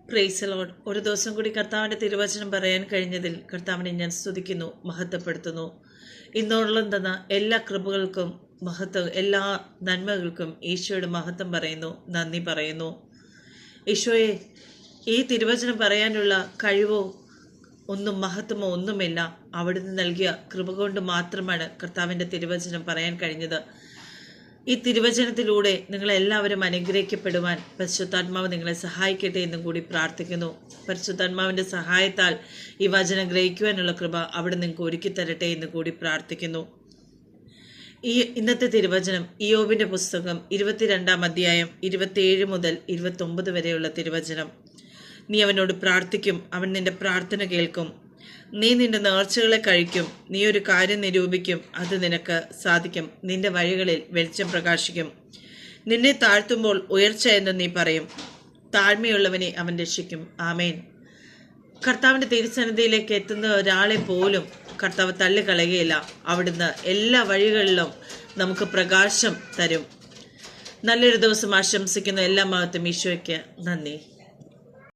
Praise Lord. ഒരു ദിവസം കൂടി കർത്താവിൻ്റെ തിരുവചനം പറയാൻ കഴിഞ്ഞതിൽ കർത്താവിനെ ഞാൻ സ്തുതിക്കുന്നു, മഹത്വപ്പെടുത്തുന്നു. ഇന്നോളം തന്ന എല്ലാ കൃപകൾക്കും മഹത്വം, എല്ലാ നന്മകൾക്കും ഈശോയുടെ മഹത്വം പറയുന്നു, നന്ദി പറയുന്നു. ഈശോയെ, ഈ തിരുവചനം പറയാനുള്ള കഴിവോ ഒന്നും മഹത്വമോ ഒന്നുമില്ല. അവിടുന്ന് നൽകിയ കൃപ കൊണ്ട് മാത്രമാണ് കർത്താവിൻ്റെ തിരുവചനം പറയാൻ കഴിഞ്ഞത്. ഈ തിരുവചനത്തിലൂടെ നിങ്ങളെല്ലാവരും അനുഗ്രഹിക്കപ്പെടുവാൻ പരിശുദ്ധാത്മാവ് നിങ്ങളെ സഹായിക്കട്ടെ എന്നും കൂടി പ്രാർത്ഥിക്കുന്നു. പരിശുദ്ധാത്മാവിൻ്റെ സഹായത്താൽ ഈ വചനം ഗ്രഹിക്കുവാനുള്ള കൃപ അവിടെ നിങ്ങൾക്ക് ഒരുക്കി തരട്ടെ എന്ന് കൂടി പ്രാർത്ഥിക്കുന്നു. ഇന്നത്തെ തിരുവചനം ഇയ്യോബിൻ്റെ പുസ്തകം 22-ാം അധ്യായം 27 മുതൽ 29 വരെയുള്ള തിരുവചനം. നീ അവനോട് പ്രാർത്ഥിക്കും, അവൻ നിന്റെ പ്രാർത്ഥന കേൾക്കും. നീ നിന്റെ നേർച്ചകളെ കഴിക്കും. നീ ഒരു കാര്യം നിരൂപിക്കും, അത് നിനക്ക് സാധിക്കും. നിന്റെ വഴികളിൽ വെളിച്ചം പ്രകാശിക്കും. നിന്നെ താഴ്ത്തുമ്പോൾ ഉയർച്ച എന്ന് നീ പറയും. താഴ്മയുള്ളവനെ അവൻ രക്ഷിക്കും. ആമേൻ. കർത്താവിൻ്റെ തിരുസന്നിധിയിലേക്ക് എത്തുന്ന ഒരാളെ പോലും കർത്താവ് തള്ളിക്കളയുകയില്ല. അവിടുന്ന് എല്ലാ വഴികളിലും നമുക്ക് പ്രകാശം തരും. നല്ലൊരു ദിവസം ആശംസിക്കുന്ന എല്ലാ മഹത്വം ഈശോയ്ക്ക് നന്ദി.